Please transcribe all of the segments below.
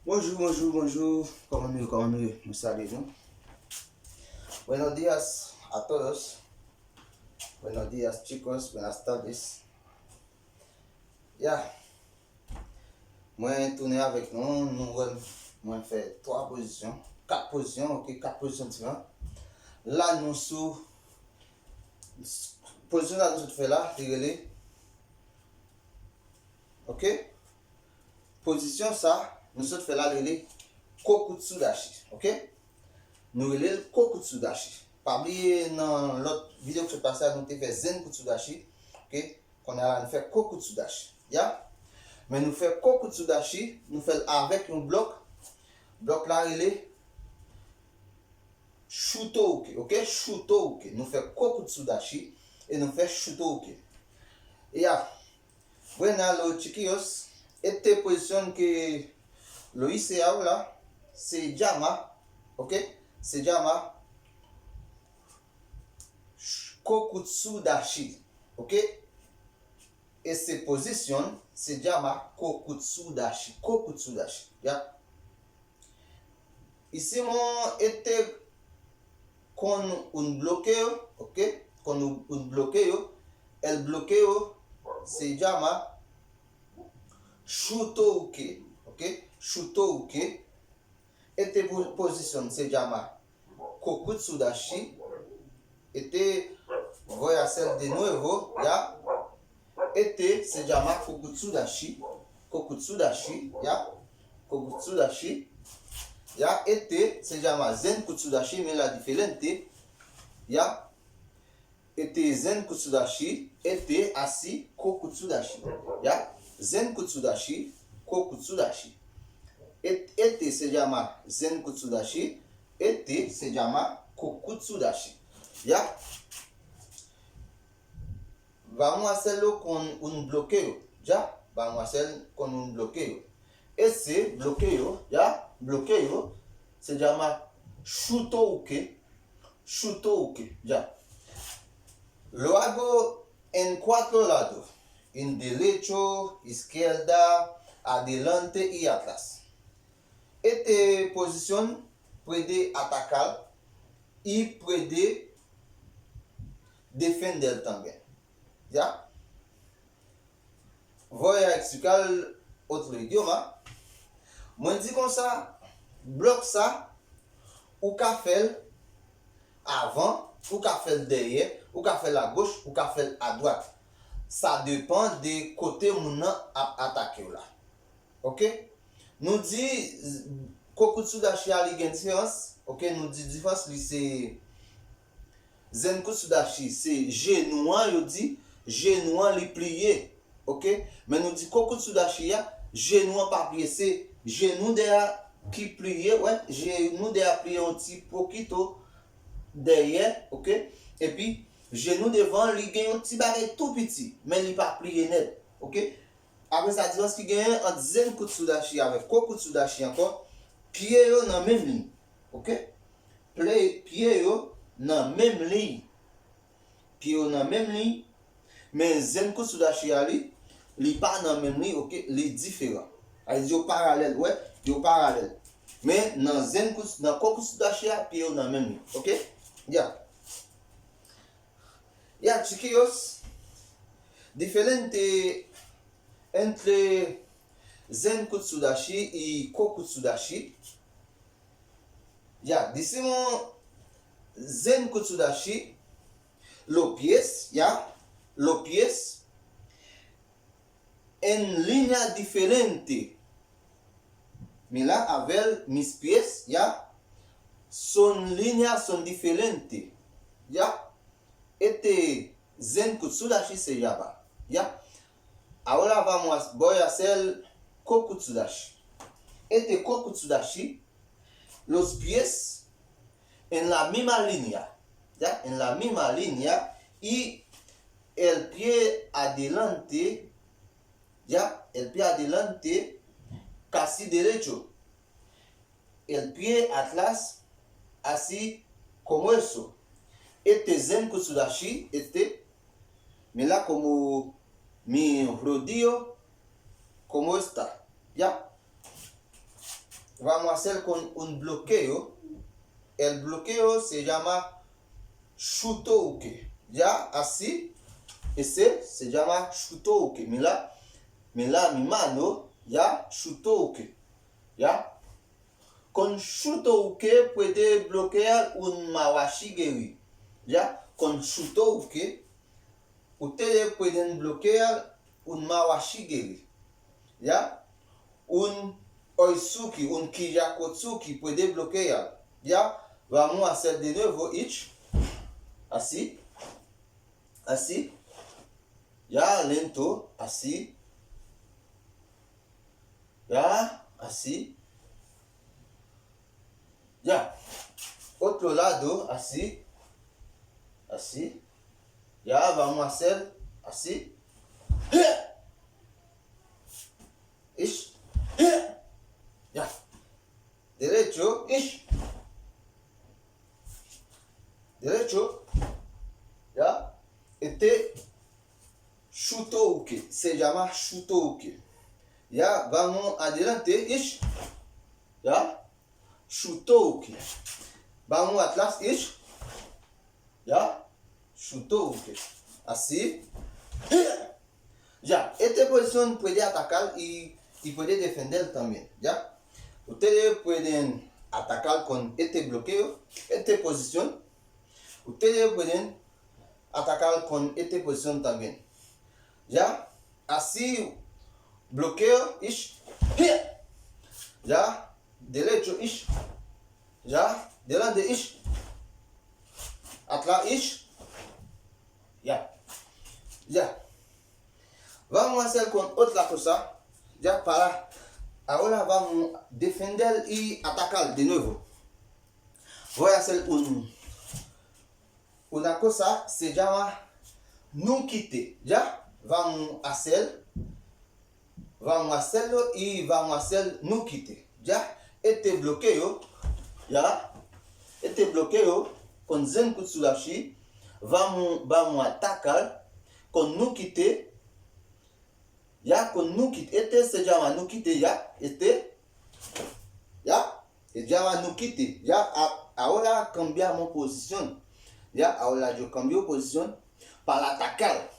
Bonjour. ¿Cómo me salieron? Buenos días a todos. Buenos días, chicos. Buenas tardes. Moi, tourner avec moi, fait 3 positions, 4 positions, ok, 4 positions différentes. Là, nous sous position là, nous fait là, regardez. Ok? Position ça, nous fait là, regardez. Kokutsudashi, ok? Nous relèvons Kokutsudashi. Pas oublier dans l'autre vidéo que je passe, nous avons fait Zen Kutsudashi, ok? Qu'on a fait Kokutsudashi, mais nous faisons Kokutsudashi, nous faisons avec un bloc là il est Shutouke, ok? Shutouke. Nous faisons Kokutsudashi et nous faisons Shutouke. Bueno, los chiquillos, esta posición que lo hice ahora se llama, ok? Se llama Kokutsudashi, ok? Esta posición se llama Kokutsudashi, ¿ya? Hicimos con un bloqueo, ok? Con un bloqueo. El bloqueo se llama Shutouke, ok? Shutouke. Esta posición se llama Kokutsudashi. Voy a hacer de nuevo, ¿ya? Se llama Kokutsudashi, ¿ya? Kokutsudashi, ¿ya? Se llama Zen Kutsudashi, mais la diferente, ¿ya? Zen Kutsudashi, así Kokutsudashi, ¿ya? Zen Kutsudashi, Kokutsudashi. Se llama Zen Kutsudashi, se llama Kokutsudashi, ¿ya? Vamos a hacerlo con un bloqueo, ¿ya? Vamos a hacer con un bloqueo. Ese bloqueo, ¿ya? Bloqueo se llama Shutouke, ¿ya? Lo hago en 4 lados, en derecho, izquierda, adelante y atrás. Esta posición puede atacar y puede defender también, ¿ya? Voy a explicar otro idioma. Moi dis comme ça, bloc ça, ou qu'a fait avant, ou qu'a fait derrière, ou qu'a fait à gauche, ou qu'a fait à droite. Ça dépend des côtés mon a attaqué là. OK? Nous dit Kokutsudashi a une différence. OK, nous dit différence c'est Zen Kutsudashi, c'est genou, yo dit genou li plié. OK? Mais nous dit Kokutsudashi genou pas plié, c'est genou derrière qui plié, ouais, genou derrière plié un petit poquito derrière, OK? Et puis genou devant li gagne un petit barré tout petit, mais il pas plié net, OK? Après ça différence qui gagne entre Zen Kutsudashi avec Kokutsudashi encore, pied yo dans même ligne, OK? Pied yo dans même ligne. Pied yo dans même ligne, mais Zen Kutsudashi li pas dans même ligne, OK? Li différent. Yo parallèle, ouais, yo parallèle. Mais dans Kokutsudashi pied yo dans même ligne, OK? Chiquillos, diferente entre Zen Kutsudashi y Kokutsudashi. Decimos Zen Kutsudashi, los pies en línea diferente. Mira, a ver, mis pies, son diferentes, Zen Kutsudashi se llama, Ahora voy a hacer Kokutsudashi. Kokutsudashi, los pies en la misma línea, en la misma línea, y el pie adelante, el pie adelante casi derecho, el pie atrás así como eso. Zen Kutsudashi, mira como mi rodillo, como está, vamos a hacer con un bloqueo. El bloqueo se llama shutouke. Ya, así, ese se llama shutouke. Mira, mira mi mano, ya, shutouke. Ya. Con shutouke puede bloquear un mawashigiri. Ya, con shutouke ustedes pueden bloquear un mawashigiri. Ya, un oisuki, un kiyakotsuki puede bloquear. Ya, vamos a hacer de nuevo ich. Así, así, ya, lento, así, ya, así, ya, otro lado, así, así, ya, vamos a hacer así, ish, ya, derecho, ish, derecho, ya, este shutouke, se llama shutouke. Ya, vamos adelante, ish, ya, shutouke. Vamos atrás, ish, ya, shutouke. Así, ya, esta posición puede atacar y puede defender también, ya. Ustedes pueden atacar con este bloqueo, esta posición. Ustedes pueden atacar con esta posición también. Ya, así bloqueo, ish, ya, derecho, ish, ya, delante, ish, atrás, ish, ya, ya. Vamos a hacer con otra cosa, ya para, ahora vamos a defender y atacar de nuevo. Voy a hacer una cosa, se llama nukite, ya. Vamos a hacerlo y vamos a hacer nukite, ya. Este bloqueo, ya, este bloqueo con Zenkutsu-dashi, vamos a atacar con nukite, ya, con nukite. Este se llama nukite, ya, este, ya, se llama nukite, ya. Ahora cambiamos posición, ya, ahora yo cambio posición para atacar,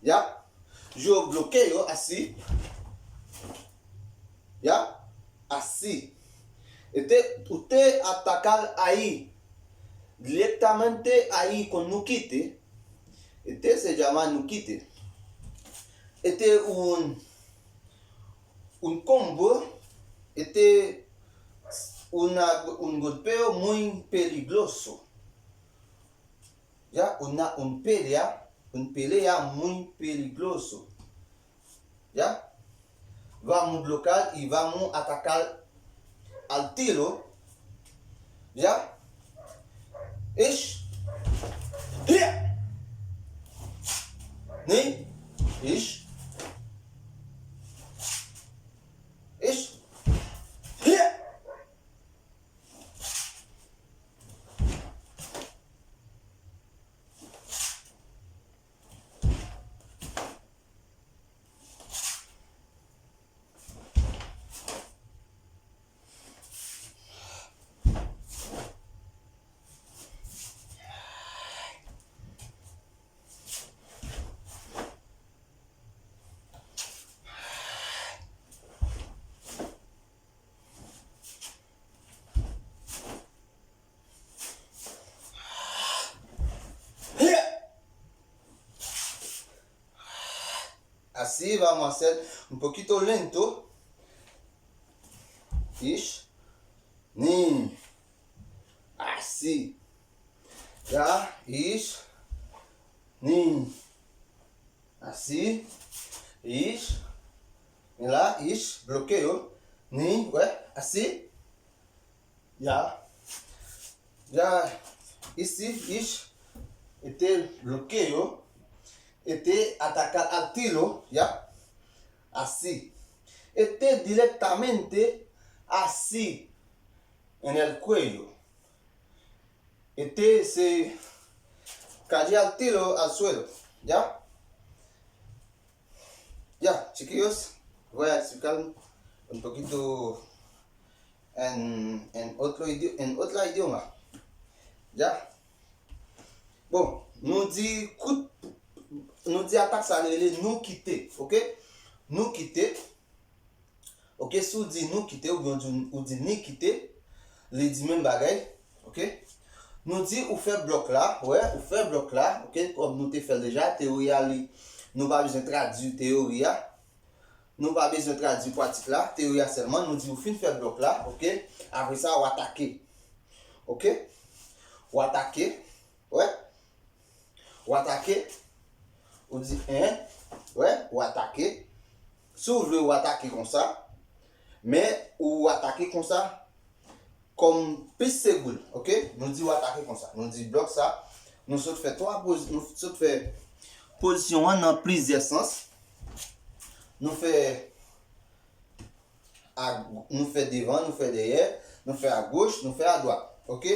ya. Yo bloqueo así, ya, así. Usted atacar ahí, directamente ahí con nukite. Este se llama nukite. Este es un combo, este un golpeo muy peligroso. Ya, una pelea muy peligroso. Ya, vamos a bloquear y vamos a atacar al tiro. Ya, ish, ni, ish, ish, así vamos a hacer un poquito lento. Ish, ni, así. Ya, ish, ni, así, ish, mira, ish, bloqueo, ni, así. Ya, ya, ish, este bloqueo. Este atacar al tiro, ya, así. Este directamente así en el cuello. Este se cae al tiro al suelo, ya. Ya, chiquillos, voy a explicar un poquito otro idioma. Ya. Bon, nous dit attaque ça nous quitter, OK? Nous quitter. OK, si on dit nous quitter ou bien on dit ni quitter, les dit même bagaille, OK? Nous dit ou fait bloc là, ouais, ou fait bloc là, OK, comme nous te fait déjà théorie nous pas besoin traduire théorie. Nous pas besoin de traduire pratique là, théorie seulement, nous dit ou fin faire bloc là, OK? Après ça, on attaquer. OK? Ou attaquer. Ouais. Ou attaquer. On dit ouais, ou attaquer. Si vous voulez ou attaquer comme ça, mais ou attaquer comme ça comme plus segul, OK? Nous dit ou attaquer comme ça. Nous dit bloc ça. Nous saute fait position en plusieurs sens. Nous fait devant, nous fait derrière, nous fait à gauche, nous fait à droite. OK?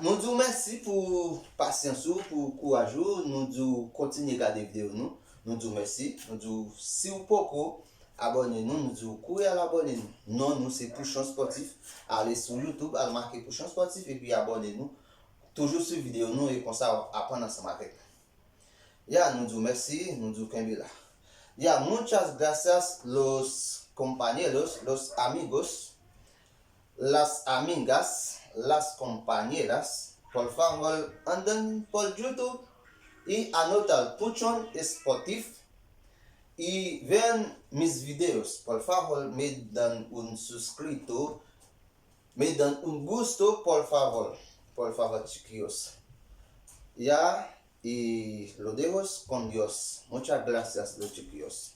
Nous disons merci pour patience, pour courage, nous disons continuez à regarder vidéo nous. Nous disons merci, nous disons si vous pouvez abonnez-nous, nous disons courez à l'abonner-nous. Non, nous c'est Pouchon Sportif. Allez sur YouTube, allez marquer Pouchon Sportif et puis abonnez-nous. Toujours sur vidéo nous et comme ça apprendre ensemble avec. Nous disons merci, nous disons Kembila. Muchas gracias los compañeros, los amigos, las amigas, las compañeras. Por favor, anden por YouTube y anotar Pouchon Sportif y vean mis videos. Por favor, me dan un suscrito, me dan un gusto, por favor, chiquillos. Y lo dejo con Dios. Muchas gracias, los chiquillos.